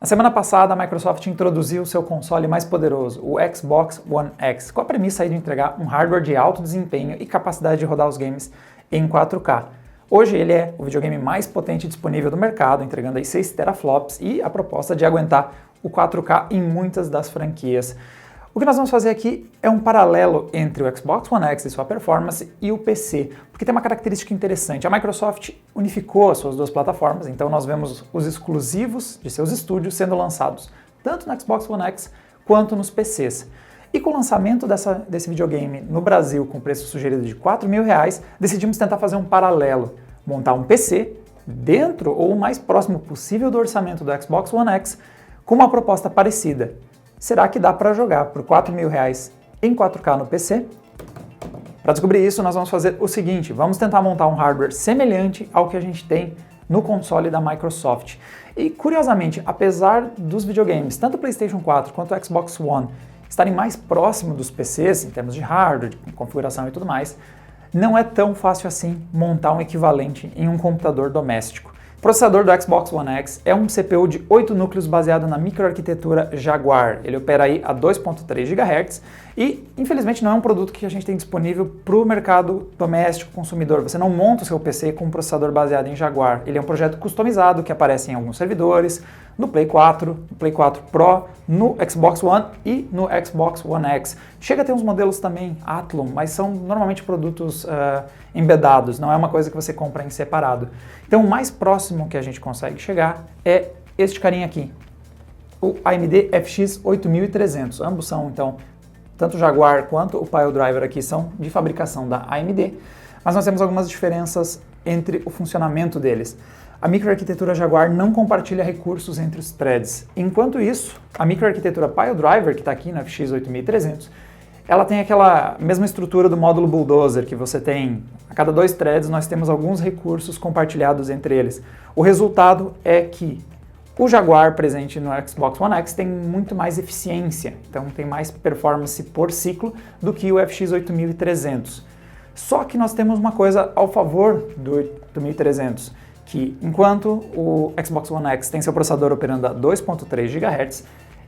Na semana passada, a Microsoft introduziu o seu console mais poderoso, o Xbox One X, com a premissa aí de entregar um hardware de alto desempenho e capacidade de rodar os games em 4K. Hoje ele é o videogame mais potente disponível do mercado, entregando aí 6 teraflops e a proposta de aguentar o 4K em muitas das franquias. O que nós vamos fazer aqui é um paralelo entre o Xbox One X e sua performance e o PC, porque tem uma característica interessante. A Microsoft unificou as suas duas plataformas, então nós vemos os exclusivos de seus estúdios sendo lançados tanto no Xbox One X quanto nos PCs. E com o lançamento desse videogame no Brasil com preço sugerido de R$4.000, decidimos tentar fazer um paralelo, montar um PC dentro ou o mais próximo possível do orçamento do Xbox One X com uma proposta parecida. Será que dá para jogar por R$4.000 em 4K no PC? Para descobrir isso, nós vamos fazer o seguinte, vamos tentar montar um hardware semelhante ao que a gente tem no console da Microsoft. E, curiosamente, apesar dos videogames, tanto o PlayStation 4 quanto o Xbox One, estarem mais próximos dos PCs, em termos de hardware, de configuração e tudo mais, não é tão fácil assim montar um equivalente em um computador doméstico. O processador do Xbox One X é um CPU de 8 núcleos baseado na microarquitetura Jaguar. Ele opera aí a 2.3 GHz e, infelizmente, não é um produto que a gente tem disponível para o mercado doméstico consumidor. Você não monta o seu PC com um processador baseado em Jaguar. Ele é um projeto customizado que aparece em alguns servidores, no Play 4, no Play 4 Pro, no Xbox One e no Xbox One X. Chega a ter uns modelos também Athlon, mas são normalmente produtos embedados, não é uma coisa que você compra em separado. Então o mais próximo que a gente consegue chegar é este carinha aqui, o AMD FX 8300. Ambos são, então, tanto o Jaguar quanto o Piledriver aqui são de fabricação da AMD, mas nós temos algumas diferenças entre o funcionamento deles. A microarquitetura Jaguar não compartilha recursos entre os threads. Enquanto isso, a microarquitetura Piledriver, que está aqui no FX 8300, ela tem aquela mesma estrutura do módulo Bulldozer, que você tem, a cada 2 threads nós temos alguns recursos compartilhados entre eles. O resultado é que o Jaguar presente no Xbox One X tem muito mais eficiência, então tem mais performance por ciclo do que o FX 8300. Só que nós temos uma coisa ao favor do 8300, que enquanto o Xbox One X tem seu processador operando a 2.3 GHz,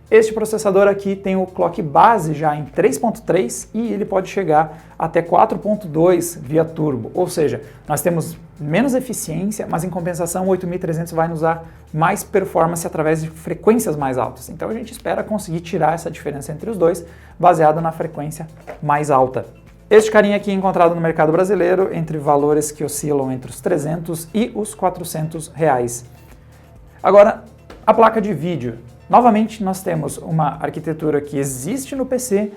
este processador aqui tem o clock base já em 3.3 e ele pode chegar até 4.2 via turbo, ou seja, nós temos menos eficiência, mas em compensação o 8300 vai nos dar mais performance através de frequências mais altas. Então a gente espera conseguir tirar essa diferença entre os dois, baseado na frequência mais alta. Este carinha aqui é encontrado no mercado brasileiro entre valores que oscilam entre os R$300 e os R$400. Agora, a placa de vídeo. Novamente, nós temos uma arquitetura que existe no PC,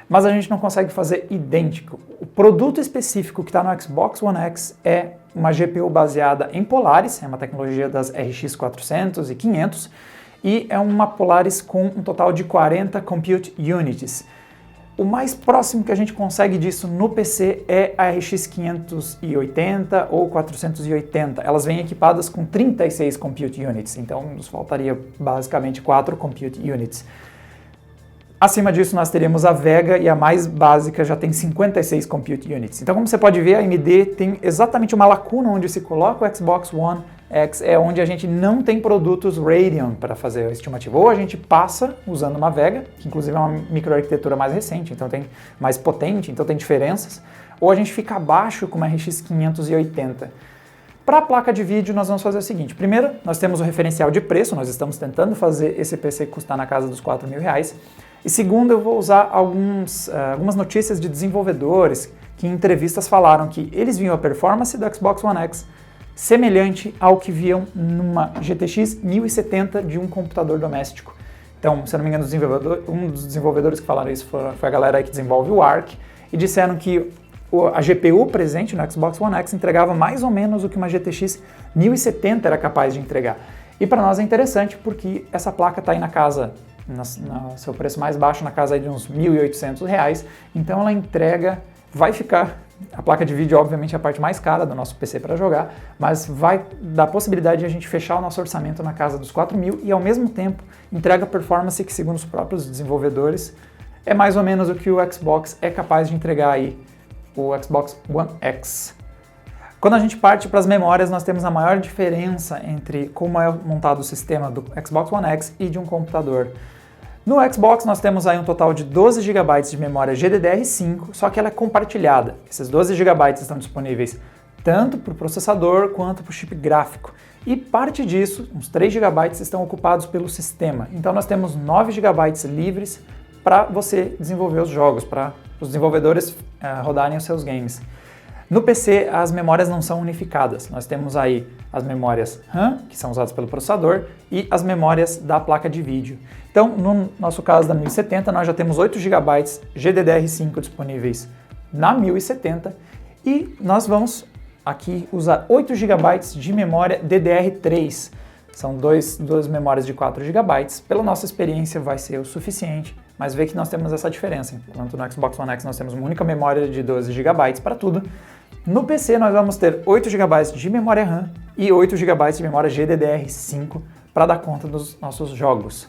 mas a gente não consegue fazer idêntico. O produto específico que está no Xbox One X é uma GPU baseada em Polaris, é uma tecnologia das RX 400 e 500, e é uma Polaris com um total de 40 Compute Units. O mais próximo que a gente consegue disso no PC é a RX 580 ou 480. Elas vêm equipadas com 36 Compute Units, então nos faltaria basicamente 4 Compute Units. Acima disso nós teríamos a Vega e a mais básica já tem 56 Compute Units. Então, como você pode ver, a AMD tem exatamente uma lacuna onde se coloca o Xbox One X, é onde a gente não tem produtos Radeon para fazer a estimativa. Ou a gente passa usando uma Vega, que inclusive é uma microarquitetura mais recente, então tem mais potente, então tem diferenças, ou a gente fica abaixo com uma RX 580. Para a placa de vídeo, nós vamos fazer o seguinte. Primeiro, nós temos o referencial de preço, nós estamos tentando fazer esse PC custar na casa dos R$4.000. E segundo, eu vou usar algumas notícias de desenvolvedores que em entrevistas falaram que eles viam a performance do Xbox One X semelhante ao que viam numa GTX 1070 de um computador doméstico. Então, se eu não me engano, um dos desenvolvedores que falaram isso foi a galera aí que desenvolve o Arc, e disseram que a GPU presente no Xbox One X entregava mais ou menos o que uma GTX 1070 era capaz de entregar. E para nós é interessante porque essa placa está aí na casa, no seu preço mais baixo, na casa aí de uns R$1.800, então ela entrega, vai ficar, a placa de vídeo obviamente é a parte mais cara do nosso PC para jogar, mas vai dar a possibilidade de a gente fechar o nosso orçamento na casa dos 4.000 e ao mesmo tempo entrega performance que, segundo os próprios desenvolvedores, é mais ou menos o que o Xbox é capaz de entregar aí, o Xbox One X. Quando a gente parte para as memórias, nós temos a maior diferença entre como é montado o sistema do Xbox One X e de um computador. No Xbox nós temos aí um total de 12 GB de memória GDDR5, só que ela é compartilhada. Esses 12 GB estão disponíveis tanto para o processador quanto para o chip gráfico. E parte disso, uns 3 GB, estão ocupados pelo sistema. Então nós temos 9 GB livres para você desenvolver os jogos, para os desenvolvedores rodarem os seus games. No PC, as memórias não são unificadas. Nós temos aí as memórias RAM, que são usadas pelo processador, e as memórias da placa de vídeo. Então, no nosso caso da 1070, nós já temos 8 GB GDDR5 disponíveis na 1070 e nós vamos aqui usar 8 GB de memória DDR3. São duas memórias de 4 GB. Pela nossa experiência vai ser o suficiente, mas vê que nós temos essa diferença. Enquanto no Xbox One X nós temos uma única memória de 12 GB para tudo, no PC nós vamos ter 8 GB de memória RAM e 8 GB de memória GDDR5 para dar conta dos nossos jogos.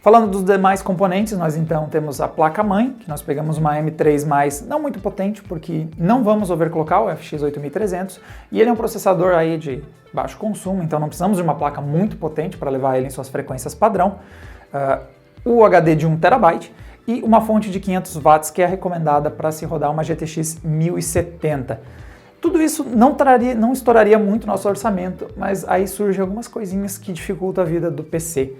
Falando dos demais componentes, nós então temos a placa-mãe, que nós pegamos uma M3+, não muito potente, porque não vamos overclockar o FX 8300, e ele é um processador aí de baixo consumo, então não precisamos de uma placa muito potente para levar ele em suas frequências padrão, o HD de 1 TB e uma fonte de 500 watts que é recomendada para se rodar uma GTX 1070. Tudo isso não estouraria muito nosso orçamento, mas aí surgem algumas coisinhas que dificultam a vida do PC.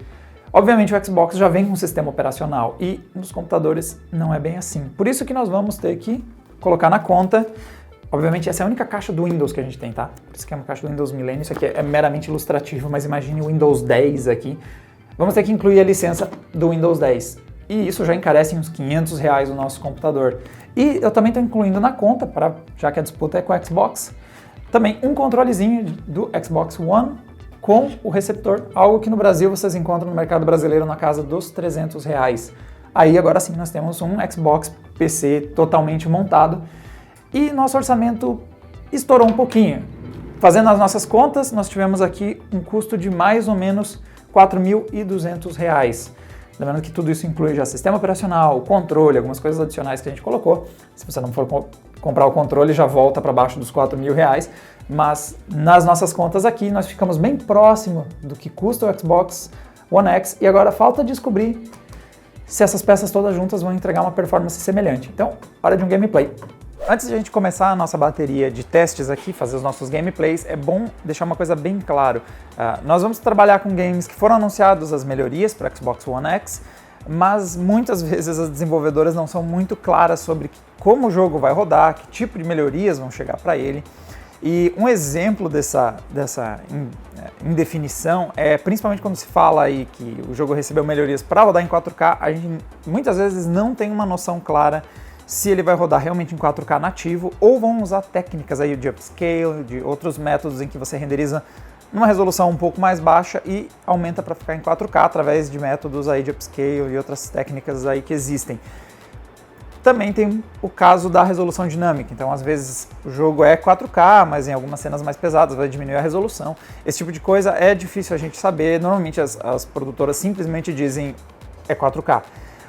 Obviamente o Xbox já vem com um sistema operacional e nos computadores não é bem assim. Por isso que nós vamos ter que colocar na conta. Obviamente essa é a única caixa do Windows que a gente tem, tá? Por isso que é uma caixa do Windows Millennium, isso aqui é meramente ilustrativo, mas imagine o Windows 10 aqui. Vamos ter que incluir a licença do Windows 10. E isso já encarece uns R$500 o nosso computador. E eu também estou incluindo na conta, já que a disputa é com o Xbox, também um controlezinho do Xbox One com o receptor, algo que no Brasil vocês encontram no mercado brasileiro na casa dos R$300. Aí agora sim nós temos um Xbox PC totalmente montado e nosso orçamento estourou um pouquinho. Fazendo as nossas contas, nós tivemos aqui um custo de mais ou menos R$4.200. Lembrando que tudo isso inclui já sistema operacional, controle, algumas coisas adicionais que a gente colocou. Se você não for comprar o controle, já volta para baixo dos R$4.000. Mas nas nossas contas aqui, nós ficamos bem próximo do que custa o Xbox One X. E agora falta descobrir se essas peças todas juntas vão entregar uma performance semelhante. Então, hora de um gameplay. Antes de a gente começar a nossa bateria de testes aqui, fazer os nossos gameplays, é bom deixar uma coisa bem claro. Nós vamos trabalhar com games que foram anunciados as melhorias para Xbox One X, mas muitas vezes as desenvolvedoras não são muito claras sobre como o jogo vai rodar, que tipo de melhorias vão chegar para ele. E um exemplo dessa indefinição é principalmente quando se fala aí que o jogo recebeu melhorias para rodar em 4K, a gente muitas vezes não tem uma noção clara se ele vai rodar realmente em 4K nativo ou vão usar técnicas aí de upscale, de outros métodos em que você renderiza numa resolução um pouco mais baixa e aumenta para ficar em 4K através de métodos aí de upscale e outras técnicas aí que existem. Também tem o caso da resolução dinâmica, então às vezes o jogo é 4K, mas em algumas cenas mais pesadas vai diminuir a resolução. Esse tipo de coisa é difícil a gente saber, normalmente as produtoras simplesmente dizem é 4K.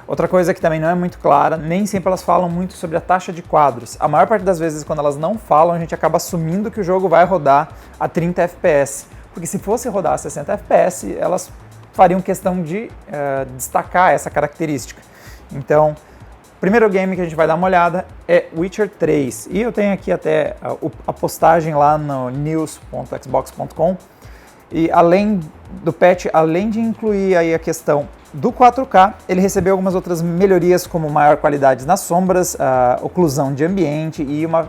Outra coisa que também não é muito clara, nem sempre elas falam muito sobre a taxa de quadros. A maior parte das vezes quando elas não falam, a gente acaba assumindo que o jogo vai rodar a 30 FPS, porque se fosse rodar a 60 FPS, elas fariam questão de destacar essa característica. Então, o primeiro game que a gente vai dar uma olhada é Witcher 3, e eu tenho aqui até a postagem lá no news.xbox.com, e além do patch, além de incluir aí a questão do 4K, ele recebeu algumas outras melhorias como maior qualidade nas sombras, oclusão de ambiente e uma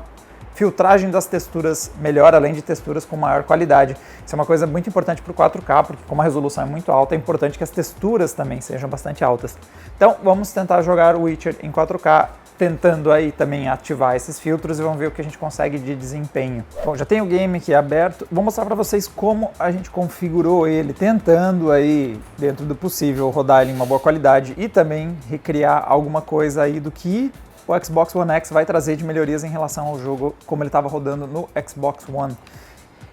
filtragem das texturas melhor, além de texturas com maior qualidade. Isso é uma coisa muito importante para o 4K, porque como a resolução é muito alta, é importante que as texturas também sejam bastante altas. Então vamos tentar jogar o Witcher em 4K, tentando aí também ativar esses filtros e vamos ver o que a gente consegue de desempenho. Bom, já tem o game aqui aberto, vou mostrar para vocês como a gente configurou ele, tentando aí, dentro do possível, rodar ele em uma boa qualidade e também recriar alguma coisa aí do que o Xbox One X vai trazer de melhorias em relação ao jogo como ele estava rodando no Xbox One.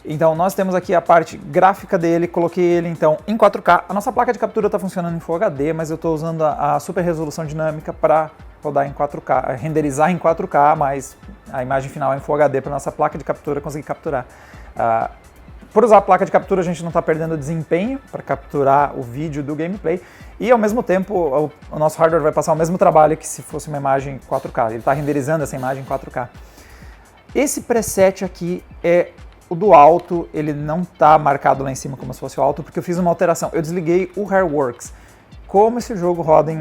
Então nós temos aqui a parte gráfica dele, coloquei ele então em 4K. A nossa placa de captura está funcionando em Full HD, mas eu estou usando a super resolução dinâmica para rodar em 4K, renderizar em 4K, mas a imagem final é em Full HD para nossa placa de captura conseguir capturar. Por usar a placa de captura, a gente não está perdendo desempenho para capturar o vídeo do gameplay e, ao mesmo tempo, o nosso hardware vai passar o mesmo trabalho que se fosse uma imagem 4K. Ele está renderizando essa imagem em 4K. Esse preset aqui é o do alto, ele não está marcado lá em cima como se fosse o alto, porque eu fiz uma alteração. Eu desliguei o Hairworks. Como esse jogo roda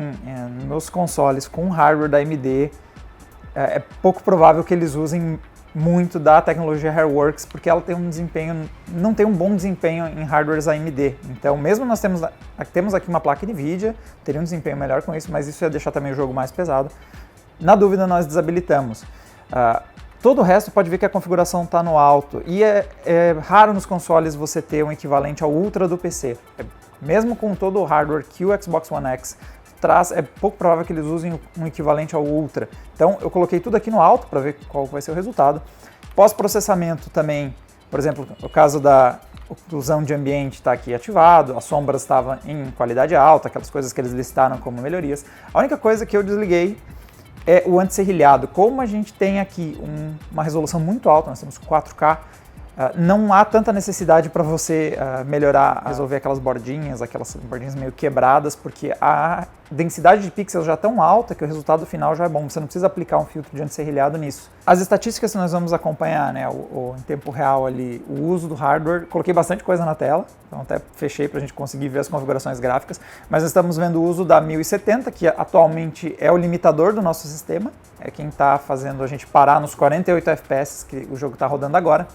nos consoles com hardware da AMD, é pouco provável que eles usem muito da tecnologia Hairworks, porque ela tem um desempenho, não tem um bom desempenho em hardwares AMD. Então, mesmo nós temos aqui uma placa NVIDIA, teria um desempenho melhor com isso, mas isso ia deixar também o jogo mais pesado. Na dúvida, nós desabilitamos. Todo o resto pode ver que a configuração está no alto, e é raro nos consoles você ter um equivalente ao Ultra do PC. Mesmo com todo o hardware que o Xbox One X traz, é pouco provável que eles usem um equivalente ao Ultra. Então eu coloquei tudo aqui no alto para ver qual vai ser o resultado. Pós-processamento também, por exemplo, no caso da oclusão de ambiente está aqui ativado, as sombras estavam em qualidade alta, aquelas coisas que eles listaram como melhorias. A única coisa que eu desliguei é o anti-serrilhado. Como a gente tem aqui uma resolução muito alta, nós temos 4K, não há tanta necessidade para você melhorar, resolver aquelas bordinhas meio quebradas, porque a densidade de pixels já é tão alta que o resultado final já é bom, você não precisa aplicar um filtro de anti-serrilhado nisso. As estatísticas que nós vamos acompanhar, né, em tempo real ali, o uso do hardware, coloquei bastante coisa na tela, então até fechei para a gente conseguir ver as configurações gráficas, mas nós estamos vendo o uso da 1070, que atualmente é o limitador do nosso sistema, é quem está fazendo a gente parar nos 48 FPS que o jogo está rodando agora.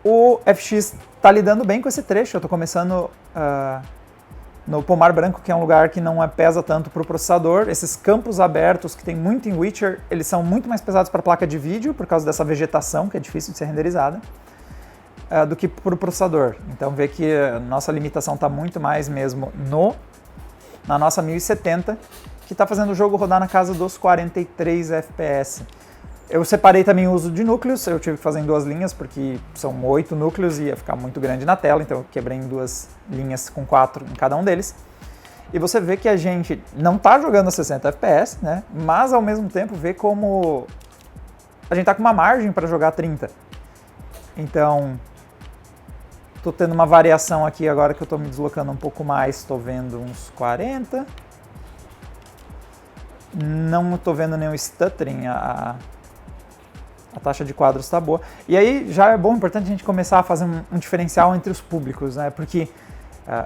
O FX está lidando bem com esse trecho, eu estou começando no Pomar Branco, que é um lugar que não pesa tanto para o processador. Esses campos abertos que tem muito em Witcher, eles são muito mais pesados para a placa de vídeo, por causa dessa vegetação que é difícil de ser renderizada, do que para o processador. Então vê que a nossa limitação está muito mais mesmo na nossa 1070, que está fazendo o jogo rodar na casa dos 43 FPS. Eu separei também o uso de núcleos, eu tive que fazer em 2 linhas, porque são 8 núcleos e ia ficar muito grande na tela, então eu quebrei em 2 linhas com 4 em cada um deles. E você vê que a gente não está jogando a 60 FPS, né? Mas ao mesmo tempo vê como a gente está com uma margem para jogar a 30. Então, estou tendo uma variação aqui agora que eu estou me deslocando um pouco mais, estou vendo uns 40. Não estou vendo nenhum stuttering, a taxa de quadros está boa. E aí já é bom, importante a gente começar a fazer um diferencial entre os públicos, né? Porque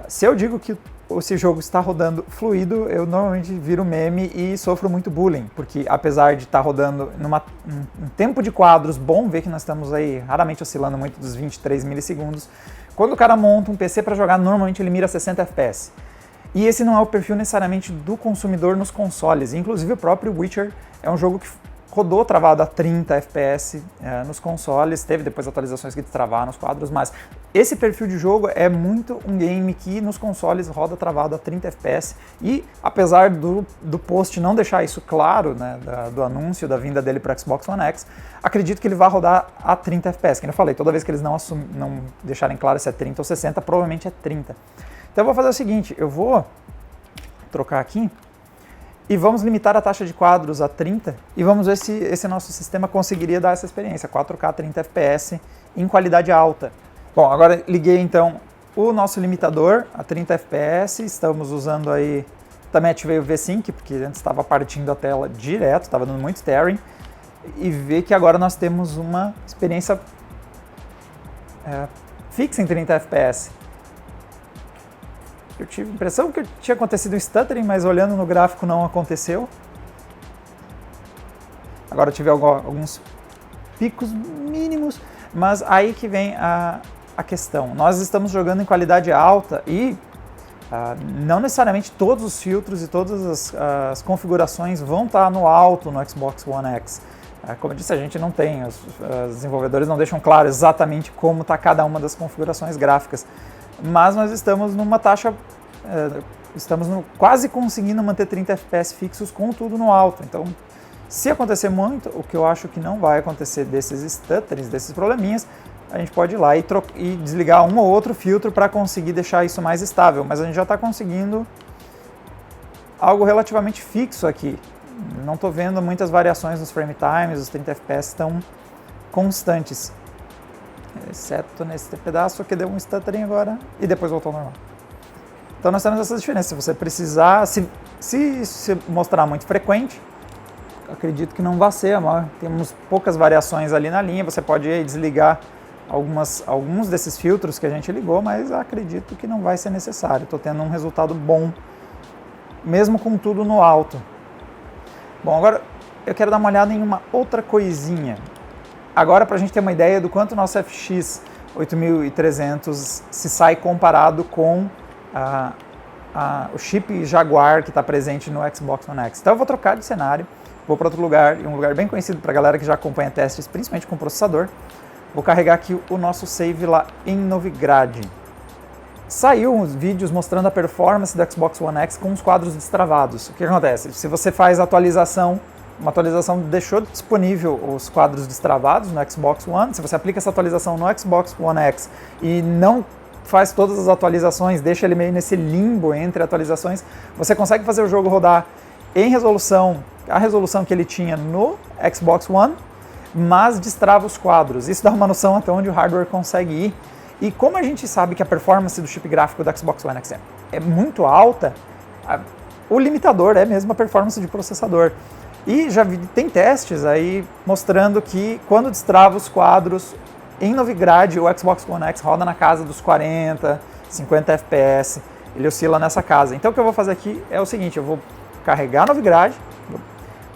se eu digo que esse jogo está rodando fluido, eu normalmente viro meme e sofro muito bullying, porque apesar de estar rodando um tempo de quadros bom, ver que nós estamos aí raramente oscilando muito dos 23 milissegundos, quando o cara monta um PC para jogar, normalmente ele mira 60 FPS. E esse não é o perfil necessariamente do consumidor nos consoles, inclusive o próprio Witcher é um jogo que rodou travado a 30 FPS nos consoles, teve depois atualizações que travaram os quadros, mas esse perfil de jogo é muito um game que nos consoles roda travado a 30 FPS e apesar do post não deixar isso claro, né, do anúncio da vinda dele para o Xbox One X, acredito que ele vai rodar a 30 FPS, como eu falei, toda vez que eles não deixarem claro se é 30 ou 60, provavelmente é 30. Então eu vou fazer o seguinte, eu vou trocar aqui, e vamos limitar a taxa de quadros a 30 e vamos ver se esse nosso sistema conseguiria dar essa experiência, 4K 30 FPS em qualidade alta. Bom, agora liguei então o nosso limitador a 30 FPS, estamos usando aí, também ativei o V-Sync, porque antes estava partindo a tela direto, estava dando muito tearing, e ver que agora nós temos uma experiência fixa em 30 FPS. Eu tive a impressão que tinha acontecido um stuttering, mas olhando no gráfico não aconteceu. Agora eu tive alguns picos mínimos, mas aí que vem a questão. Nós estamos jogando em qualidade alta e não necessariamente todos os filtros e todas as configurações vão estar no alto no Xbox One X. Como eu disse, a gente não tem, os desenvolvedores não deixam claro exatamente como está cada uma das configurações gráficas. Mas nós estamos numa taxa, quase conseguindo manter 30 FPS fixos com tudo no alto. Então, se acontecer muito, o que eu acho que não vai acontecer desses stutterings, desses probleminhas, a gente pode ir lá e desligar um ou outro filtro para conseguir deixar isso mais estável. Mas a gente já está conseguindo algo relativamente fixo aqui. não estou vendo muitas variações nos frame times, os 30 FPS estão constantes. Exceto nesse pedaço que deu um stuttering agora e depois voltou ao normal. Então nós temos essas diferenças. Se você precisar, se mostrar muito frequente, acredito que não vai ser. Temos poucas variações ali na linha, você pode desligar alguns desses filtros que a gente ligou, mas acredito que não vai ser necessário. Estou tendo um resultado bom, mesmo com tudo no alto. Bom, agora eu quero dar uma olhada em uma outra coisinha. Agora, para a gente ter uma ideia do quanto o nosso FX 8300 se sai comparado com o chip Jaguar que está presente no Xbox One X. Então eu vou trocar de cenário, vou para outro lugar, um lugar bem conhecido para a galera que já acompanha testes, principalmente com processador. Vou carregar aqui o nosso save lá em Novigrad. Saiu uns vídeos mostrando a performance do Xbox One X com os quadros destravados. O que acontece? Se você faz uma atualização deixou disponível os quadros destravados no Xbox One, se você aplica essa atualização no Xbox One X e não faz todas as atualizações, deixa ele meio nesse limbo entre atualizações, você consegue fazer o jogo rodar em a resolução que ele tinha no Xbox One, mas destrava os quadros. Isso dá uma noção até onde o hardware consegue ir. E como a gente sabe que a performance do chip gráfico do Xbox One X é muito alta, o limitador é mesmo a performance de processador. E tem testes aí mostrando que quando destrava os quadros em Novigrad, o Xbox One X roda na casa dos 40, 50 FPS, ele oscila nessa casa. Então o que eu vou fazer aqui é o seguinte, eu vou carregar Novigrad,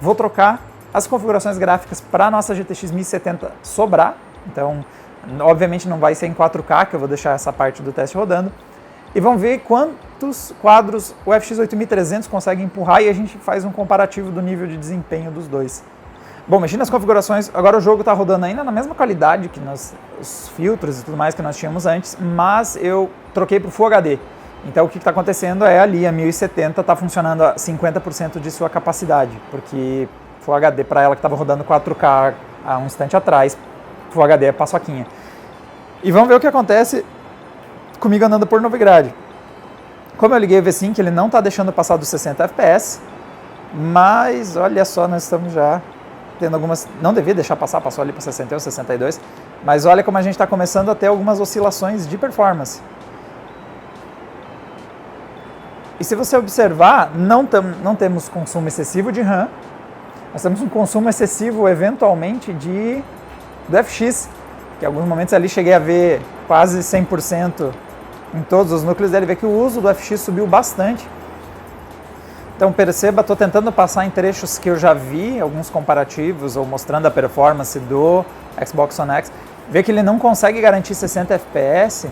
vou trocar as configurações gráficas para a nossa GTX 1070 sobrar, então obviamente não vai ser em 4K, que eu vou deixar essa parte do teste rodando, e vamos ver quantos quadros o FX 8300 consegue empurrar e a gente faz um comparativo do nível de desempenho dos dois. Bom, mexendo nas configurações, agora o jogo está rodando ainda na mesma qualidade que os filtros e tudo mais que nós tínhamos antes, mas eu troquei para o Full HD. Então o que está acontecendo é ali a 1070 está funcionando a 50% de sua capacidade, porque Full HD para ela que estava rodando 4K há um instante atrás, Full HD é paçoquinha. E vamos ver o que acontece comigo andando por Novigrad. Como eu liguei o V-Sync, ele não está deixando passar dos 60 FPS, mas olha só, nós estamos já tendo algumas... Não devia deixar passar, passou ali para 61, 62, mas olha como a gente está começando a ter algumas oscilações de performance. E se você observar, não temos consumo excessivo de RAM, nós temos um consumo excessivo, eventualmente, do FX, que em alguns momentos ali cheguei a ver quase 100% em todos os núcleos dele, ver que o uso do FX subiu bastante. Então perceba, estou tentando passar em trechos que eu já vi, alguns comparativos, ou mostrando a performance do Xbox One X, ver que ele não consegue garantir 60 FPS,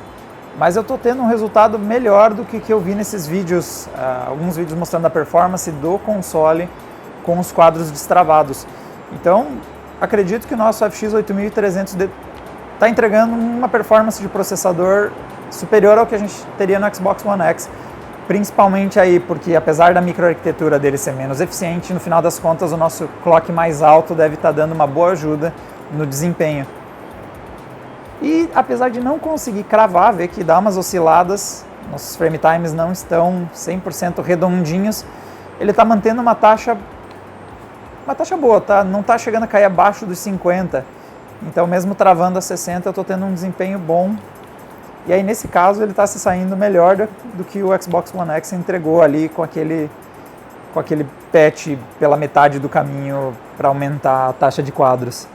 mas eu estou tendo um resultado melhor do que eu vi nesses vídeos, alguns vídeos mostrando a performance do console com os quadros destravados. Então, acredito que o nosso FX 8300 está entregando uma performance de processador superior ao que a gente teria no Xbox One X, principalmente aí porque, apesar da microarquitetura dele ser menos eficiente, no final das contas o nosso clock mais alto deve estar dando uma boa ajuda no desempenho. E apesar de não conseguir cravar, ver que dá umas osciladas, nossos frame times não estão 100% redondinhos, ele está mantendo uma taxa boa, tá? Não está chegando a cair abaixo dos 50, então mesmo travando a 60 eu estou tendo um desempenho bom, e aí nesse caso ele está se saindo melhor do que o Xbox One X entregou ali com aquele patch pela metade do caminho para aumentar a taxa de quadros.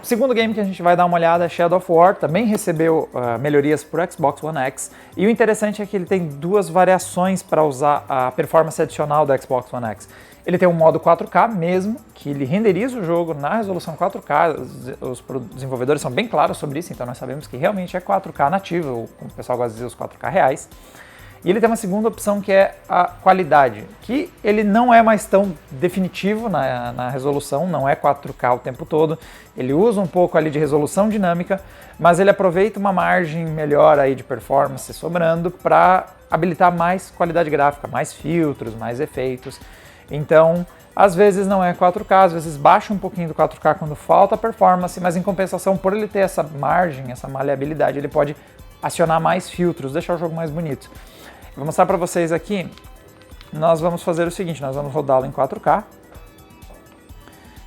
O segundo game que a gente vai dar uma olhada é Shadow of War, também recebeu melhorias para o Xbox One X, e o interessante é que ele tem duas variações para usar a performance adicional do Xbox One X. Ele tem um modo 4K mesmo, que ele renderiza o jogo na resolução 4K, os desenvolvedores são bem claros sobre isso, então nós sabemos que realmente é 4K nativo, como o pessoal gosta de dizer, os 4K reais. E ele tem uma segunda opção que é a qualidade, que ele não é mais tão definitivo na resolução, não é 4K o tempo todo, ele usa um pouco ali de resolução dinâmica, mas ele aproveita uma margem melhor aí de performance sobrando para habilitar mais qualidade gráfica, mais filtros, mais efeitos. Então, às vezes não é 4K, às vezes baixa um pouquinho do 4K quando falta performance, mas em compensação, por ele ter essa margem, essa maleabilidade, ele pode acionar mais filtros, deixar o jogo mais bonito. Vou mostrar para vocês aqui, nós vamos fazer o seguinte, nós vamos rodá-lo em 4K.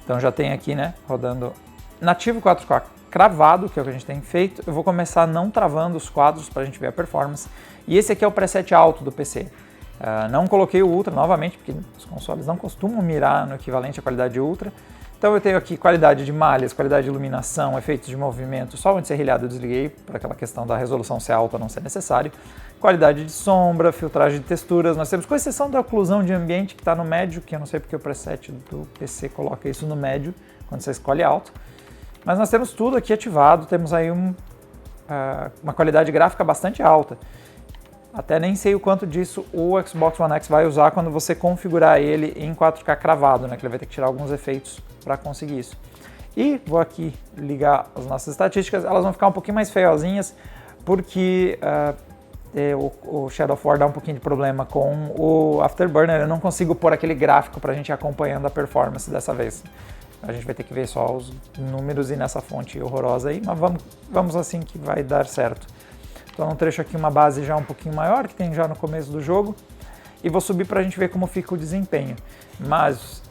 Então já tem aqui, né, rodando nativo 4K cravado, que é o que a gente tem feito. Eu vou começar não travando os quadros para a gente ver a performance. E esse aqui é o preset alto do PC. Não coloquei o Ultra novamente, porque os consoles não costumam mirar no equivalente à qualidade Ultra. Então eu tenho aqui qualidade de malhas, qualidade de iluminação, efeitos de movimento, só o anti-serrilhado eu desliguei, por aquela questão da resolução ser alta não ser necessário. Qualidade de sombra, filtragem de texturas, nós temos, com exceção da oclusão de ambiente que está no médio, que eu não sei porque o preset do PC coloca isso no médio, quando você escolhe alto. Mas nós temos tudo aqui ativado, temos aí uma qualidade gráfica bastante alta. Até nem sei o quanto disso o Xbox One X vai usar quando você configurar ele em 4K cravado, né? Que ele vai ter que tirar alguns efeitos para conseguir isso. E vou aqui ligar as nossas estatísticas, elas vão ficar um pouquinho mais feiozinhas, porque o Shadow of War dá um pouquinho de problema com o Afterburner, eu não consigo pôr aquele gráfico para a gente ir acompanhando a performance dessa vez. A gente vai ter que ver só os números e nessa fonte horrorosa aí, mas vamos assim que vai dar certo. Então um trecho aqui, uma base já um pouquinho maior, que tem já no começo do jogo, e vou subir para a gente ver como fica o desempenho. Mas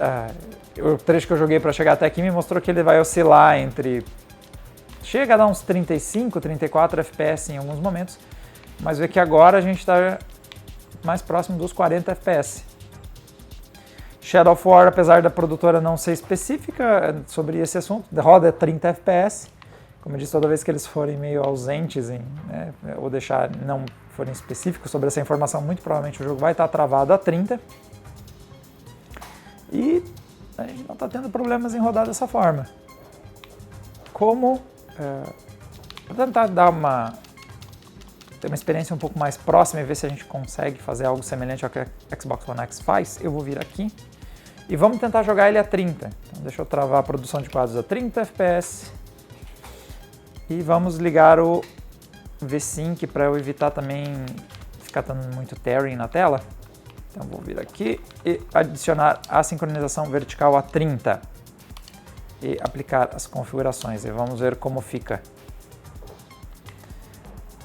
o trecho que eu joguei para chegar até aqui me mostrou que ele vai oscilar entre... Chega a dar uns 35, 34 FPS em alguns momentos, mas vê que agora a gente está mais próximo dos 40 FPS. Shadow of War, apesar da produtora não ser específica sobre esse assunto, roda 30 FPS. Como eu disse, toda vez que eles forem meio ausentes ou não forem específicos sobre essa informação, muito provavelmente o jogo vai estar travado a 30. E a gente não está tendo problemas em rodar dessa forma. Para tentar ter uma experiência um pouco mais próxima e ver se a gente consegue fazer algo semelhante ao que a Xbox One X faz, eu vou vir aqui e vamos tentar jogar ele a 30. Então deixa eu travar a produção de quadros a 30 FPS. E vamos ligar o V-Sync para eu evitar também ficar dando muito tearing na tela. Então vou vir aqui e adicionar a sincronização vertical a 30 e aplicar as configurações e vamos ver como fica.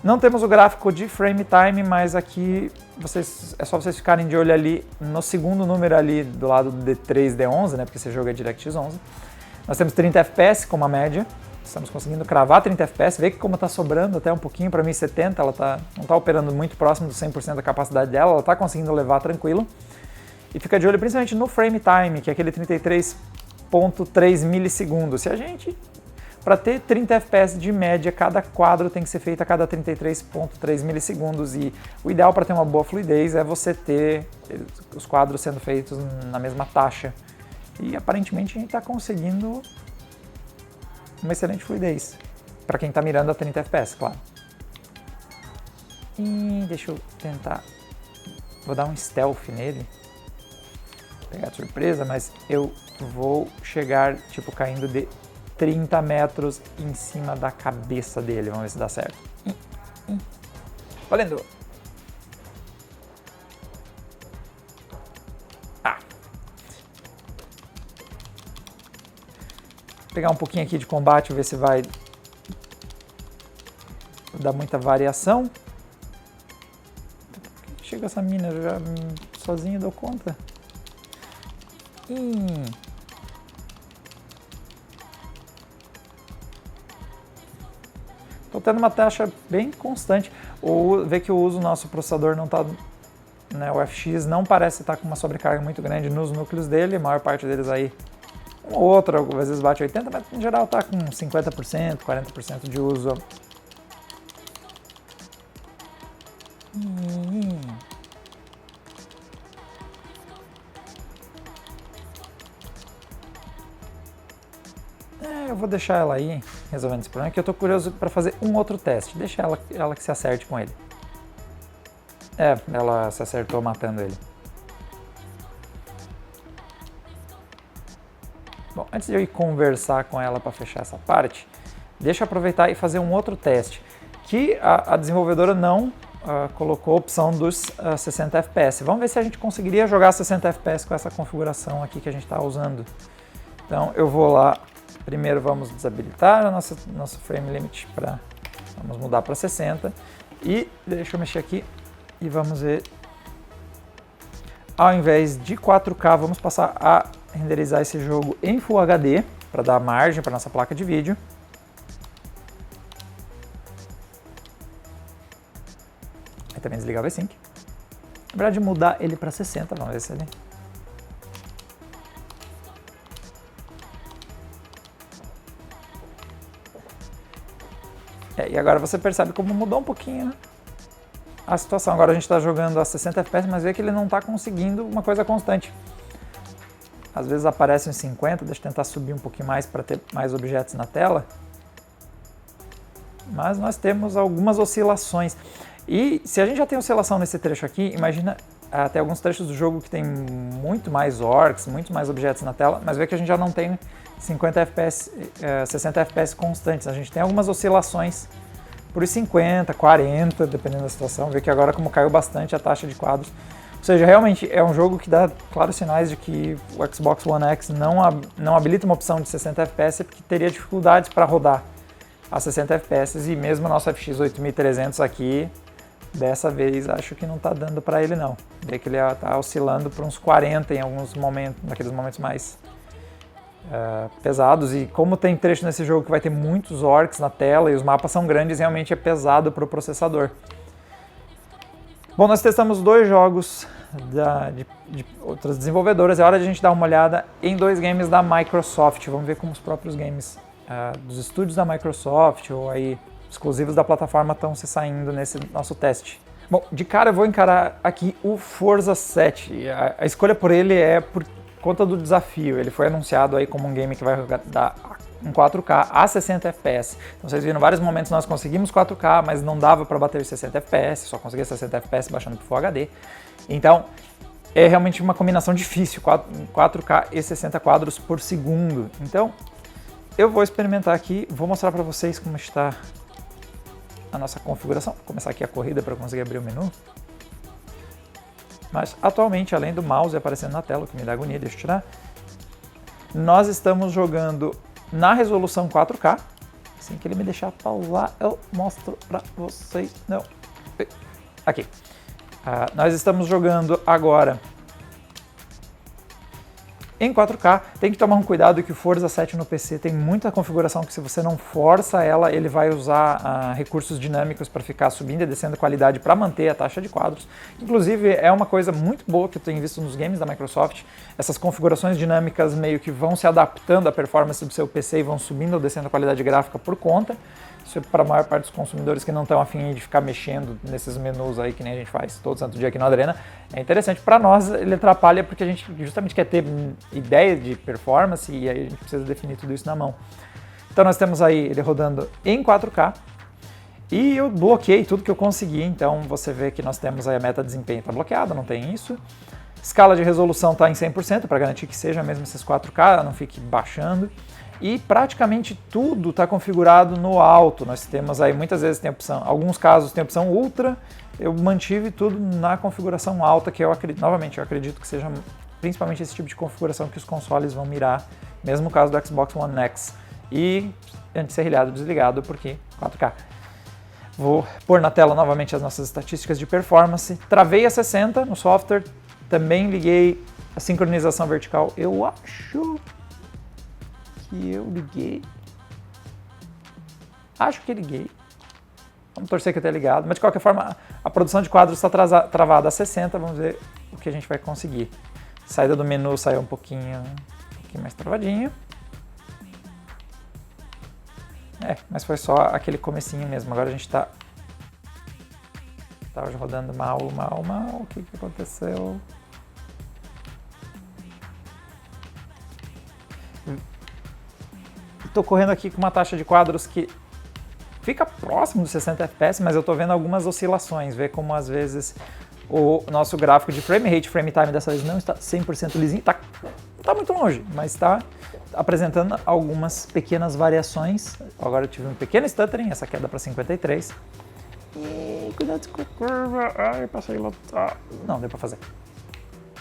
Não temos o gráfico de frame time, mas aqui é só vocês ficarem de olho ali no segundo número ali do lado do D3, D11, né, porque esse jogo é DirectX 11. Nós temos 30 FPS como a média. Estamos conseguindo cravar 30 FPS, vê que como está sobrando até um pouquinho para 1070, ela não está operando muito próximo do 100% da capacidade dela, ela está conseguindo levar tranquilo. E fica de olho principalmente no frame time, que é aquele 33.3 milissegundos. Se a gente, para ter 30 FPS de média, cada quadro tem que ser feito a cada 33.3 milissegundos e o ideal para ter uma boa fluidez é você ter os quadros sendo feitos na mesma taxa. E aparentemente a gente está conseguindo uma excelente fluidez, para quem está mirando a 30 FPS, claro. E deixa eu tentar, vou dar um stealth nele, pegar de surpresa, mas eu vou chegar, tipo, caindo de 30 metros em cima da cabeça dele, vamos ver se dá certo. Valendo! Pegar um pouquinho aqui de combate, ver se vai dar muita variação. Chega essa mina, eu já sozinho dou conta. Estou tendo uma taxa bem constante. Vê que o nosso processador não está, né, o FX não parece estar com uma sobrecarga muito grande nos núcleos dele, a maior parte deles aí, um ou outro, às vezes bate 80%, mas em geral está com 50%, 40% de uso. Eu vou deixar ela aí resolvendo esse problema, que eu estou curioso para fazer um outro teste. Deixa ela que se acerte com ele. Ela se acertou matando ele. Bom, antes de eu ir conversar com ela para fechar essa parte, deixa eu aproveitar e fazer um outro teste, que a desenvolvedora não colocou a opção dos 60 FPS. Vamos ver se a gente conseguiria jogar 60 FPS com essa configuração aqui que a gente está usando. Então eu vou lá, primeiro vamos desabilitar a nosso frame limit, vamos mudar para 60 e deixa eu mexer aqui e vamos ver, ao invés de 4K vamos passar a renderizar esse jogo em Full HD, para dar margem para nossa placa de vídeo. Aí também desligar o V-Sync. Na verdade, mudar ele para 60, vamos ver se ele... E agora você percebe como mudou um pouquinho, né, a situação. Agora a gente está jogando a 60 FPS, mas vê que ele não está conseguindo uma coisa constante. Às vezes aparece em 50, deixa eu tentar subir um pouquinho mais para ter mais objetos na tela. Mas nós temos algumas oscilações. E se a gente já tem oscilação nesse trecho aqui, imagina até alguns trechos do jogo que tem muito mais orcs, muito mais objetos na tela, mas vê que a gente já não tem 50 FPS, 60 FPS constantes. A gente tem algumas oscilações por 50, 40, dependendo da situação. Vê que agora como caiu bastante a taxa de quadros. Ou seja, realmente é um jogo que dá claros sinais de que o Xbox One X não habilita uma opção de 60 FPS porque teria dificuldades para rodar a 60 FPS, e mesmo o nosso FX 8300 aqui, dessa vez acho que não está dando para ele não. Vê que ele está oscilando por uns 40 em alguns momentos, naqueles momentos mais pesados, e como tem trecho nesse jogo que vai ter muitos orcs na tela e os mapas são grandes, realmente é pesado para o processador. Bom, nós testamos dois jogos de outras desenvolvedoras, é hora de a gente dar uma olhada em dois games da Microsoft. Vamos ver como os próprios games dos estúdios da Microsoft ou aí exclusivos da plataforma estão se saindo nesse nosso teste. Bom, de cara eu vou encarar aqui o Forza 7. A escolha por ele é por conta do desafio. Ele foi anunciado aí como um game que vai dar em 4K a 60 FPS. Então vocês viram, em vários momentos nós conseguimos 4K, mas não dava para bater os 60 FPS, só conseguia 60 FPS baixando para Full HD. Então é realmente uma combinação difícil, 4K e 60 quadros por segundo. Então eu vou experimentar aqui, vou mostrar para vocês como está a nossa configuração. Vou começar aqui a corrida para conseguir abrir o menu. Mas atualmente, além do mouse aparecendo na tela, o que me dá agonia, deixa eu tirar, nós estamos jogando na resolução 4K. Assim que ele me deixar pausar, eu mostro para vocês. Não. Aqui. Nós estamos jogando agora em 4K. Tem que tomar um cuidado que o Forza 7 no PC tem muita configuração que se você não força ela, ele vai usar recursos dinâmicos para ficar subindo e descendo a qualidade para manter a taxa de quadros. Inclusive é uma coisa muito boa que eu tenho visto nos games da Microsoft, essas configurações dinâmicas meio que vão se adaptando à performance do seu PC e vão subindo ou descendo a qualidade gráfica por conta. Isso é para a maior parte dos consumidores que não estão afim de ficar mexendo nesses menus aí que nem a gente faz todo santo dia aqui no Adrena. É interessante. Para nós ele atrapalha porque a gente justamente quer ter ideia de performance e aí a gente precisa definir tudo isso na mão. Então nós temos aí ele rodando em 4K e eu bloqueei tudo que eu consegui. Então você vê que nós temos aí a meta de desempenho está bloqueada, não tem isso. Escala de resolução está em 100% para garantir que seja mesmo esses 4K, não fique baixando. E praticamente tudo está configurado no alto. Nós temos aí, muitas vezes tem opção, alguns casos tem opção ultra, eu mantive tudo na configuração alta, que eu acredito, novamente, eu acredito que seja principalmente esse tipo de configuração que os consoles vão mirar, mesmo no caso do Xbox One X. E anti-serrilhado desligado, porque 4K. Vou pôr na tela novamente as nossas estatísticas de performance. Travei a 60 no software, também liguei a sincronização vertical, eu acho que eu liguei. Acho que liguei. Vamos torcer que eu tenha ligado. Mas de qualquer forma, a produção de quadros está travada a 60. Vamos ver o que a gente vai conseguir. Saída do menu saiu um pouquinho mais travadinho. Mas foi só aquele comecinho mesmo. Agora a gente está rodando mal. O que aconteceu? Estou correndo aqui com uma taxa de quadros que fica próximo dos 60 FPS, mas eu estou vendo algumas oscilações. Vê como às vezes o nosso gráfico de frame rate, frame time dessa vez não está 100% lisinho, está muito longe, mas está apresentando algumas pequenas variações. Agora eu tive um pequeno stuttering, essa queda para 53. E cuidado com a curva, passei lá. Não, deu para fazer.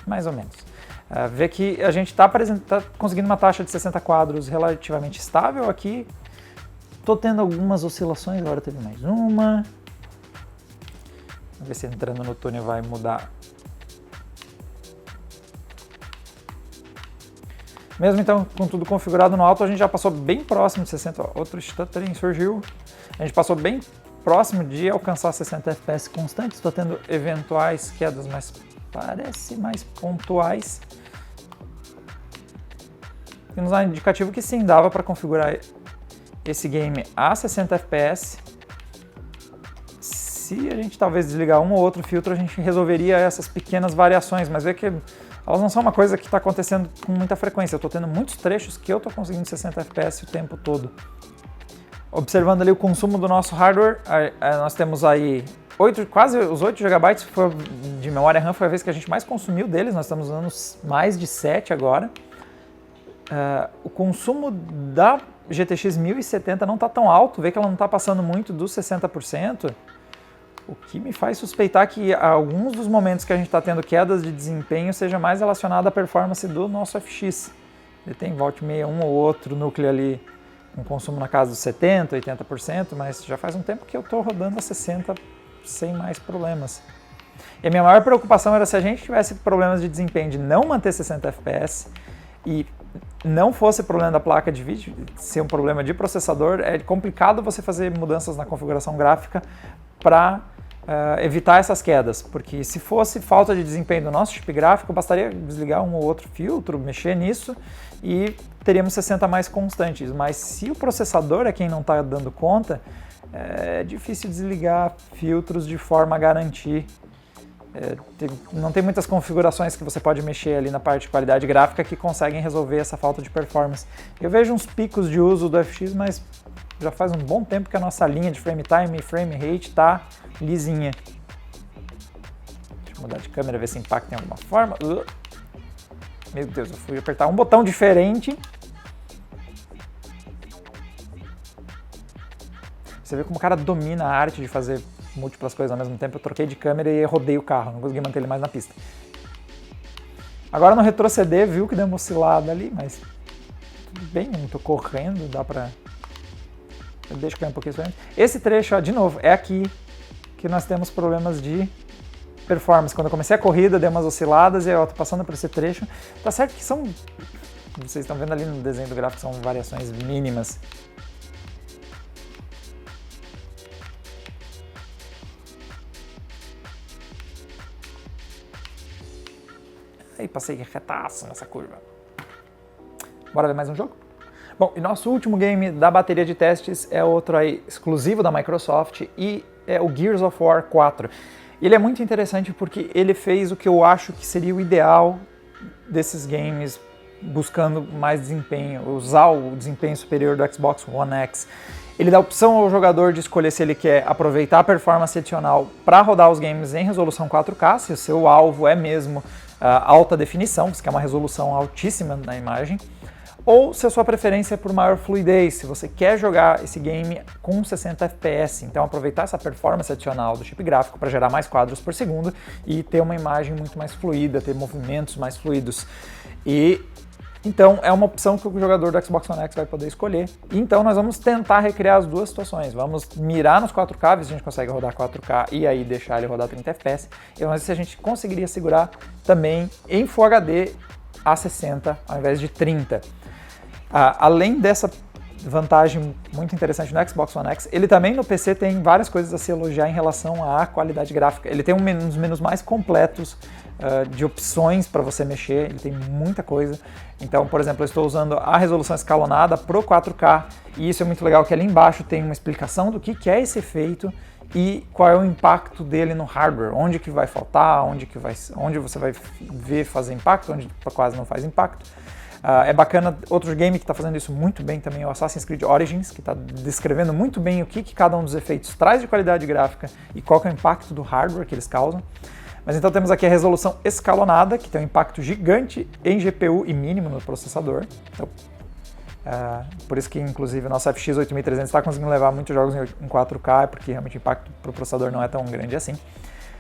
Mais ou menos. Vê que a gente está conseguindo uma taxa de 60 quadros relativamente estável aqui. Estou tendo algumas oscilações, agora teve mais uma. Vamos ver se entrando no túnel vai mudar. Mesmo então com tudo configurado no alto, a gente já passou bem próximo de 60, ó, outro stuttering surgiu, a gente passou bem próximo de alcançar 60 FPS constantes, estou tendo eventuais quedas, mas parece mais pontuais. E nos dá um indicativo que sim, dava para configurar esse game a 60 FPS. Se a gente talvez desligar um ou outro filtro, a gente resolveria essas pequenas variações, mas vê que elas não são uma coisa que está acontecendo com muita frequência. Eu estou tendo muitos trechos que eu estou conseguindo 60 FPS o tempo todo. Observando ali o consumo do nosso hardware, nós temos aí quase os 8 GB de memória RAM, foi a vez que a gente mais consumiu deles, nós estamos usando mais de 7 agora. O consumo da GTX 1070 não está tão alto, vê que ela não está passando muito dos 60%, o que me faz suspeitar que alguns dos momentos que a gente está tendo quedas de desempenho seja mais relacionado à performance do nosso FX. Ele tem volta e meia um ou outro núcleo ali, um consumo na casa dos 70%, 80%, mas já faz um tempo que eu estou rodando a 60% sem mais problemas. E a minha maior preocupação era se a gente tivesse problemas de desempenho de não manter 60 FPS e não fosse problema da placa de vídeo, ser um problema de processador, é complicado você fazer mudanças na configuração gráfica para evitar essas quedas, porque se fosse falta de desempenho do nosso chip gráfico, bastaria desligar um ou outro filtro, mexer nisso e teríamos 60 mais constantes, mas se o processador é quem não está dando conta, é difícil desligar filtros de forma a garantir. Não tem muitas configurações que você pode mexer ali na parte de qualidade gráfica que conseguem resolver essa falta de performance. Eu vejo uns picos de uso do FX, mas já faz um bom tempo que a nossa linha de frame time e frame rate está lisinha. Deixa eu mudar de câmera, ver se impacta em alguma forma. Meu Deus, eu fui apertar um botão diferente. Você vê como o cara domina a arte de fazer múltiplas coisas ao mesmo tempo. Eu troquei de câmera e rodei o carro, não consegui manter ele mais na pista. Agora no retroceder, viu que deu uma oscilada ali, mas tudo bem, eu não tô correndo, dá pra... Deixa eu cair um pouquinho isso. Esse trecho, ó, de novo, é aqui que nós temos problemas de performance. Quando eu comecei a corrida, dei umas osciladas e eu tô passando por esse trecho. Tá certo que são, vocês estão vendo ali no desenho do gráfico, são variações mínimas. Aí passei retaço nessa curva. Bora ver mais um jogo? Bom, e nosso último game da bateria de testes é outro aí exclusivo da Microsoft e é o Gears of War 4. Ele é muito interessante porque ele fez o que eu acho que seria o ideal desses games buscando mais desempenho, usar o desempenho superior do Xbox One X. Ele dá a opção ao jogador de escolher se ele quer aproveitar a performance adicional para rodar os games em resolução 4K, se o seu alvo é mesmo alta definição, você quer uma resolução altíssima na imagem, ou se a sua preferência é por maior fluidez, se você quer jogar esse game com 60 FPS, então aproveitar essa performance adicional do chip gráfico para gerar mais quadros por segundo e ter uma imagem muito mais fluida, ter movimentos mais fluidos. E então é uma opção que o jogador do Xbox One X vai poder escolher. Então nós vamos tentar recriar as duas situações. Vamos mirar nos 4K, ver se a gente consegue rodar 4K e aí deixar ele rodar 30 FPS. E vamos ver se a gente conseguiria segurar também em Full HD a 60 ao invés de 30. Além dessa vantagem muito interessante no Xbox One X, ele também no PC tem várias coisas a se elogiar em relação à qualidade gráfica. Ele tem um dos menus mais completos de opções para você mexer, ele tem muita coisa. Então, por exemplo, eu estou usando a resolução escalonada Pro 4K e isso é muito legal, que ali embaixo tem uma explicação do que é esse efeito e qual é o impacto dele no hardware, onde que vai faltar, onde você vai ver fazer impacto, onde quase não faz impacto. É bacana, outro game que está fazendo isso muito bem também é o Assassin's Creed Origins, que está descrevendo muito bem o que cada um dos efeitos traz de qualidade gráfica e qual que é o impacto do hardware que eles causam. Mas então temos aqui a resolução escalonada, que tem um impacto gigante em GPU e mínimo no processador. Então, por isso que inclusive o nosso FX 8300 está conseguindo levar muitos jogos em 4K, porque realmente o impacto para o processador não é tão grande assim.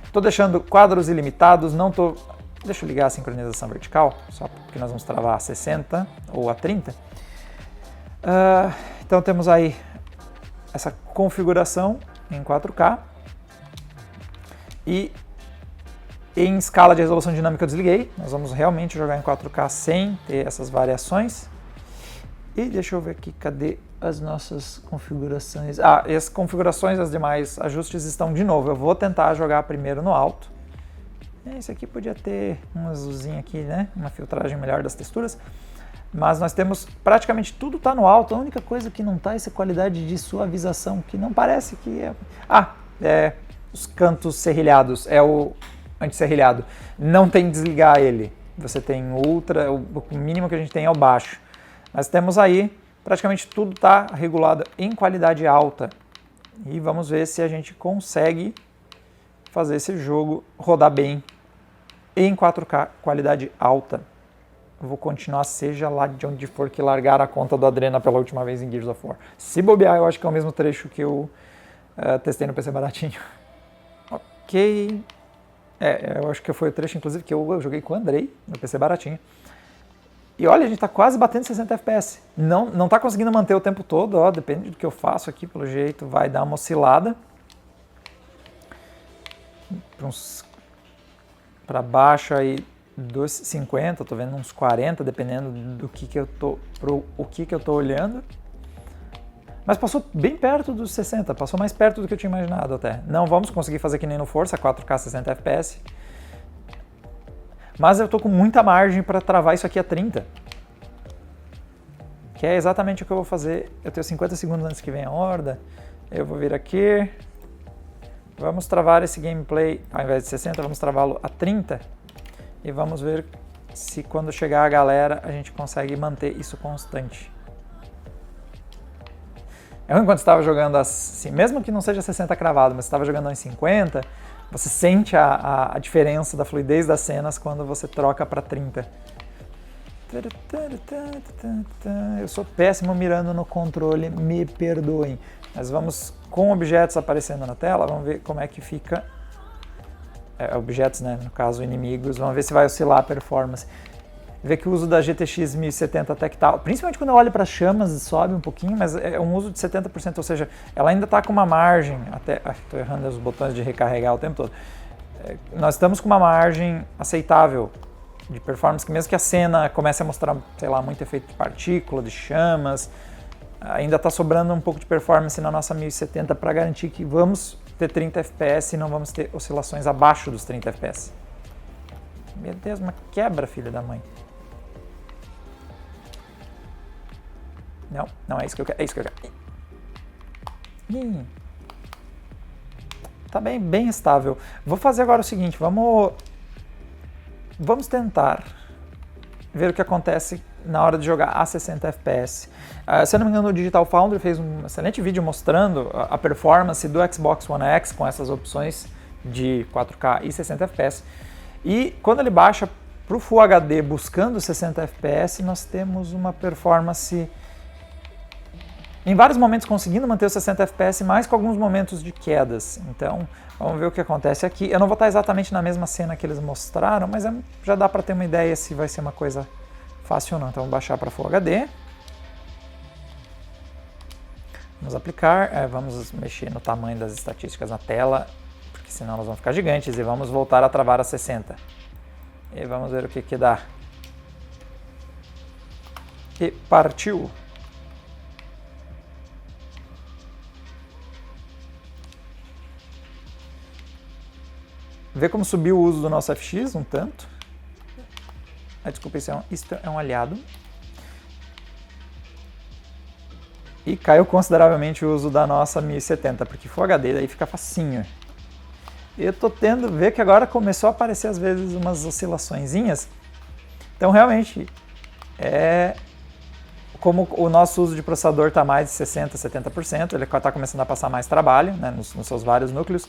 Estou deixando quadros ilimitados, não estou... Deixa eu ligar a sincronização vertical, só porque nós vamos travar a 60 ou a 30. Então temos aí essa configuração em 4K. E Em escala de resolução dinâmica eu desliguei, nós vamos realmente jogar em 4K sem ter essas variações. E deixa eu ver aqui, cadê as nossas configurações? E as configurações, as demais ajustes estão de novo. Eu vou tentar jogar primeiro no alto. Esse aqui podia ter um azulzinho aqui, né? Uma filtragem melhor das texturas. Mas nós temos, praticamente tudo está no alto. A única coisa que não está é essa qualidade de suavização, que não parece que é... os cantos serrilhados, é o anti-serrilhado. Não tem que desligar ele. Você tem ultra, o mínimo que a gente tem é o baixo. Mas temos aí, praticamente tudo está regulado em qualidade alta. E vamos ver se a gente consegue fazer esse jogo rodar bem em 4K, qualidade alta. Eu vou continuar, seja lá de onde for que largar a conta do Adrena pela última vez em Gears of War. Se bobear, eu acho que é o mesmo trecho que eu testei no PC baratinho. Ok. Eu acho que foi o trecho, inclusive, que eu joguei com o Andrei no PC baratinho. E olha, a gente tá quase batendo 60 FPS. Não tá conseguindo manter o tempo todo, ó, depende do que eu faço aqui, pelo jeito vai dar uma oscilada. Para baixo aí, 2,50, tô vendo uns 40, dependendo do que eu tô olhando. Mas passou bem perto dos 60, passou mais perto do que eu tinha imaginado até. Não vamos conseguir fazer que nem no Forza, 4K 60 FPS. Mas eu tô com muita margem para travar isso aqui a 30. Que é exatamente o que eu vou fazer. Eu tenho 50 segundos antes que venha a horda. Eu vou vir aqui. Vamos travar esse gameplay, ao invés de 60, vamos travá-lo a 30. E vamos ver se quando chegar a galera a gente consegue manter isso constante. Eu, enquanto estava jogando assim, mesmo que não seja 60 cravado, mas estava jogando em 50, você sente a diferença da fluidez das cenas quando você troca para 30. Eu sou péssimo mirando no controle, me perdoem. Mas vamos, com objetos aparecendo na tela, vamos ver como é que fica. Objetos, né, no caso inimigos, vamos ver se vai oscilar a performance. Vê que o uso da GTX 1070 até que tá, principalmente quando eu olho para as chamas, sobe um pouquinho, mas é um uso de 70%, ou seja, ela ainda está com uma margem, estou errando os botões de recarregar o tempo todo. Nós estamos com uma margem aceitável de performance, que mesmo que a cena comece a mostrar, sei lá, muito efeito de partícula, de chamas, ainda está sobrando um pouco de performance na nossa 1070 para garantir que vamos ter 30 FPS e não vamos ter oscilações abaixo dos 30 FPS. Meu Deus, uma quebra, filha da mãe. Não é isso que eu quero. É isso que eu quero. Tá bem estável. Vou fazer agora o seguinte, vamos tentar ver o que acontece na hora de jogar a 60 FPS. Se eu não me engano, o Digital Foundry fez um excelente vídeo mostrando a performance do Xbox One X com essas opções de 4K e 60 FPS. E quando ele baixa para o Full HD buscando 60 FPS, nós temos uma performance em vários momentos conseguindo manter os 60 FPS, mas com alguns momentos de quedas. Então, vamos ver o que acontece aqui. Eu não vou estar exatamente na mesma cena que eles mostraram, mas já dá para ter uma ideia se vai ser uma coisa fácil ou não. Então, vamos baixar para Full HD. Vamos aplicar, vamos mexer no tamanho das estatísticas na tela, porque senão elas vão ficar gigantes, e vamos voltar a travar a 60. E vamos ver o que dá. E partiu! Vê como subiu o uso do nosso FX um tanto. Desculpa, isso é um aliado. E caiu consideravelmente o uso da nossa 1070, porque Full HD daí fica facinho. Eu tô ver que agora começou a aparecer às vezes umas oscilaçõezinhas. Então realmente como o nosso uso de processador está mais de 60%, 70%, ele está começando a passar mais trabalho, né, nos seus vários núcleos.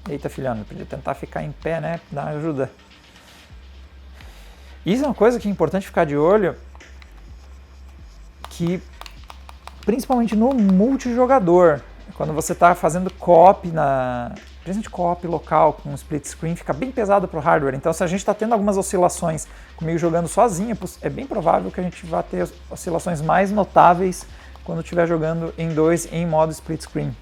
Eita, filhão, eu podia tentar ficar em pé, né? Dar uma ajuda. Isso é uma coisa que é importante ficar de olho, que principalmente no multijogador, quando você está fazendo co-op, principalmente co-op local com split screen, fica bem pesado para o hardware. Então, se a gente está tendo algumas oscilações comigo jogando sozinho, é bem provável que a gente vá ter oscilações mais notáveis quando estiver jogando em dois em modo split screen.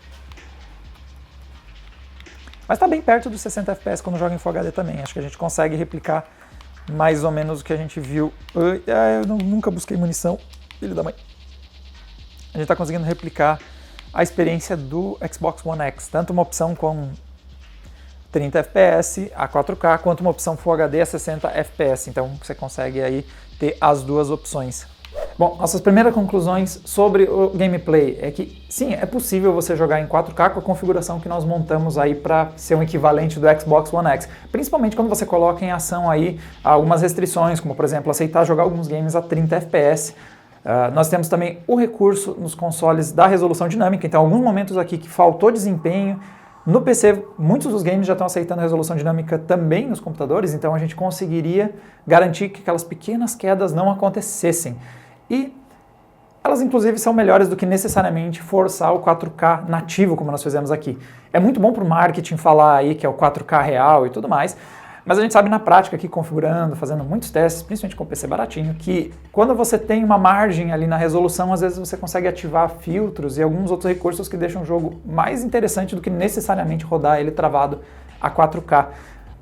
Mas está bem perto dos 60 FPS quando joga em Full HD também. Acho que a gente consegue replicar mais ou menos o que a gente viu. Eu nunca busquei munição, filho da mãe. A gente está conseguindo replicar a experiência do Xbox One X, tanto uma opção com 30 FPS a 4K, quanto uma opção Full HD a 60 FPS. Então você consegue aí ter as duas opções. Bom, nossas primeiras conclusões sobre o gameplay é que sim, é possível você jogar em 4K com a configuração que nós montamos aí para ser um equivalente do Xbox One X, principalmente quando você coloca em ação aí algumas restrições, como por exemplo aceitar jogar alguns games a 30 FPS. Nós temos também o recurso nos consoles da resolução dinâmica, então alguns momentos aqui que faltou desempenho. No PC, muitos dos games já estão aceitando resolução dinâmica também nos computadores, então a gente conseguiria garantir que aquelas pequenas quedas não acontecessem. E elas inclusive são melhores do que necessariamente forçar o 4K nativo, como nós fizemos aqui. É muito bom para o marketing falar aí que é o 4K real e tudo mais, mas a gente sabe na prática aqui, configurando, fazendo muitos testes, principalmente com o PC baratinho, que quando você tem uma margem ali na resolução, às vezes você consegue ativar filtros e alguns outros recursos que deixam o jogo mais interessante do que necessariamente rodar ele travado a 4K.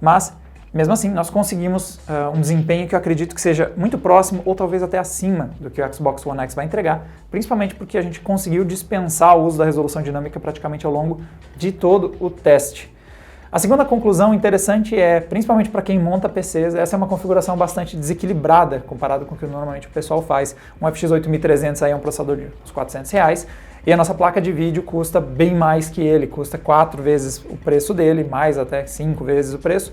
Mas, mesmo assim, nós conseguimos um desempenho que eu acredito que seja muito próximo ou talvez até acima do que o Xbox One X vai entregar, principalmente porque a gente conseguiu dispensar o uso da resolução dinâmica praticamente ao longo de todo o teste. A segunda conclusão interessante é, principalmente para quem monta PCs, essa é uma configuração bastante desequilibrada comparado com o que normalmente o pessoal faz. Um FX 8300 aí é um processador de uns R$400 e a nossa placa de vídeo custa bem mais que ele, custa 4 vezes o preço dele, mais até 5 vezes o preço.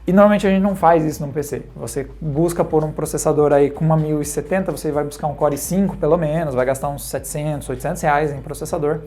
E normalmente a gente não faz isso no PC. Você busca por um processador aí com uma 1070, você vai buscar um Core i5 pelo menos, vai gastar uns R$700, R$800 em processador.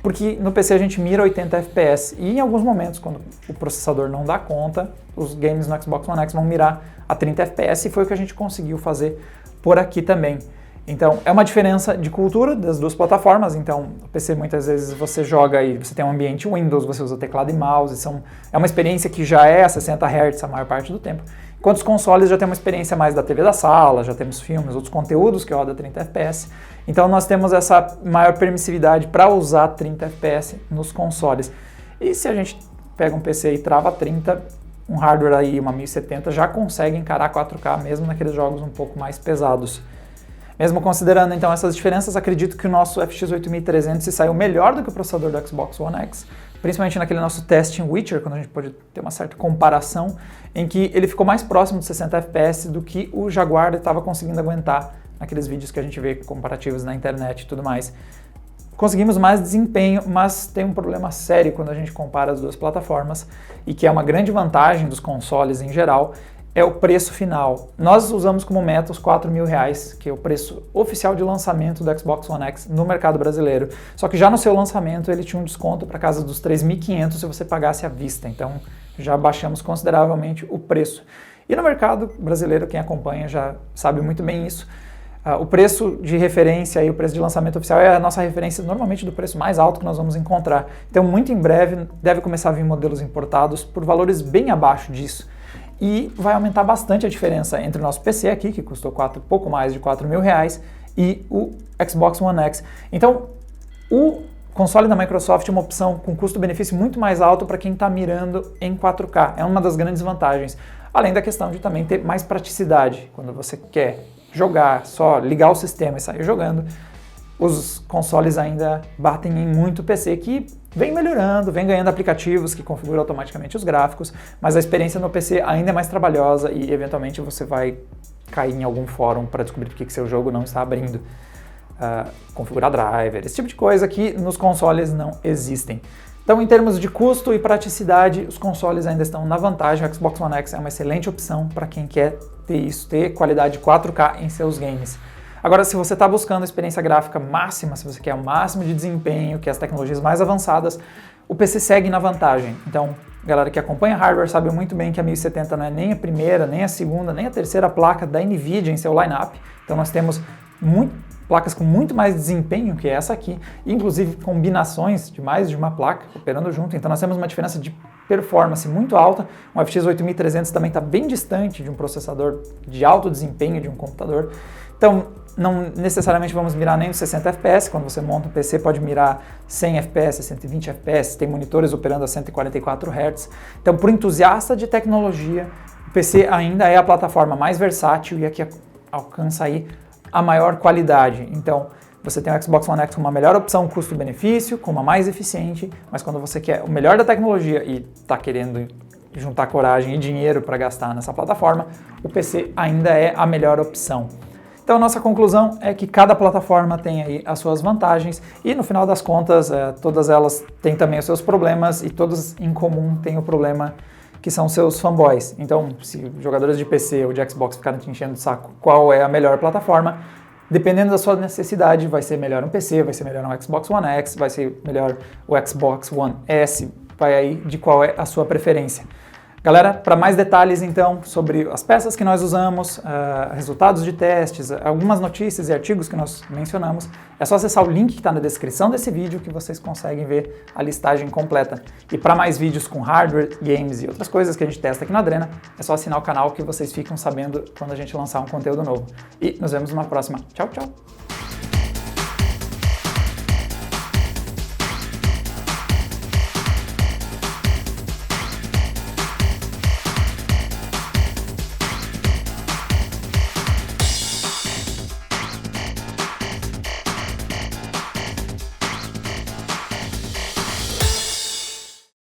Porque no PC a gente mira 80 FPS e em alguns momentos, quando o processador não dá conta, os games no Xbox One X vão mirar a 30 FPS e foi o que a gente conseguiu fazer por aqui também. Então é uma diferença de cultura das duas plataformas, então o PC muitas vezes você joga aí, você tem um ambiente Windows, você usa teclado e mouse, é uma experiência que já é a 60 Hz a maior parte do tempo. Enquanto os consoles já tem uma experiência mais da TV da sala, já temos filmes, outros conteúdos que roda 30 FPS. Então nós temos essa maior permissividade para usar 30 FPS nos consoles. E se a gente pega um PC e trava 30, um hardware aí, uma 1070, já consegue encarar 4K mesmo naqueles jogos um pouco mais pesados. Mesmo considerando então essas diferenças, acredito que o nosso FX 8300 se saiu melhor do que o processador do Xbox One X, principalmente naquele nosso teste em Witcher, quando a gente pode ter uma certa comparação, em que ele ficou mais próximo de 60 FPS do que o Jaguar estava conseguindo aguentar naqueles vídeos que a gente vê comparativos na internet e tudo mais. Conseguimos mais desempenho, mas tem um problema sério quando a gente compara as duas plataformas, e que é uma grande vantagem dos consoles em geral, é o preço final. Nós usamos como meta os R$4.000, que é o preço oficial de lançamento do Xbox One X no mercado brasileiro. Só que já no seu lançamento ele tinha um desconto para casa dos R$3.500 se você pagasse à vista. Então já baixamos consideravelmente o preço. E no mercado brasileiro, quem acompanha já sabe muito bem isso. O preço de referência e o preço de lançamento oficial é a nossa referência normalmente do preço mais alto que nós vamos encontrar. Então muito em breve deve começar a vir modelos importados por valores bem abaixo disso. E vai aumentar bastante a diferença entre o nosso PC aqui, que custou pouco mais de R$4.000, e o Xbox One X. Então, o console da Microsoft é uma opção com custo-benefício muito mais alto para quem está mirando em 4K. É uma das grandes vantagens. Além da questão de também ter mais praticidade. Quando você quer jogar, só ligar o sistema e sair jogando, os consoles ainda batem em muito PC, que vem melhorando, vem ganhando aplicativos que configuram automaticamente os gráficos, mas a experiência no PC ainda é mais trabalhosa e eventualmente você vai cair em algum fórum para descobrir por que seu jogo não está abrindo. Configurar driver, esse tipo de coisa que nos consoles não existem. Então, em termos de custo e praticidade, os consoles ainda estão na vantagem. O Xbox One X é uma excelente opção para quem quer ter isso, ter qualidade 4K em seus games. Agora, se você está buscando a experiência gráfica máxima, se você quer o máximo de desempenho, quer as tecnologias mais avançadas, o PC segue na vantagem. Então, galera que acompanha hardware sabe muito bem que a 1070 não é nem a primeira, nem a segunda, nem a terceira placa da NVIDIA em seu lineup. Então, nós temos placas com muito mais desempenho que essa aqui, inclusive combinações de mais de uma placa operando junto, então nós temos uma diferença de performance muito alta. Um FX 8300 também está bem distante de um processador de alto desempenho de um computador, então não necessariamente vamos mirar nem nos 60 FPS, quando você monta um PC pode mirar 100 FPS, 120 FPS, tem monitores operando a 144 Hz, então para o entusiasta de tecnologia, o PC ainda é a plataforma mais versátil e a que alcança aí a maior qualidade. Então, você tem o Xbox One X com uma melhor opção custo-benefício, com uma mais eficiente, mas quando você quer o melhor da tecnologia e está querendo juntar coragem e dinheiro para gastar nessa plataforma, o PC ainda é a melhor opção. Então, a nossa conclusão é que cada plataforma tem aí as suas vantagens e, no final das contas, todas elas têm também os seus problemas e todas em comum têm o problema que são seus fanboys. Então, se jogadores de PC ou de Xbox ficarem te enchendo o saco qual é a melhor plataforma, dependendo da sua necessidade, vai ser melhor um PC, vai ser melhor um Xbox One X, vai ser melhor o Xbox One S, vai aí de qual é a sua preferência. Galera, para mais detalhes então sobre as peças que nós usamos, resultados de testes, algumas notícias e artigos que nós mencionamos, é só acessar o link que está na descrição desse vídeo que vocês conseguem ver a listagem completa. E para mais vídeos com hardware, games e outras coisas que a gente testa aqui no Adrena, é só assinar o canal que vocês ficam sabendo quando a gente lançar um conteúdo novo. E nos vemos numa próxima. Tchau, tchau!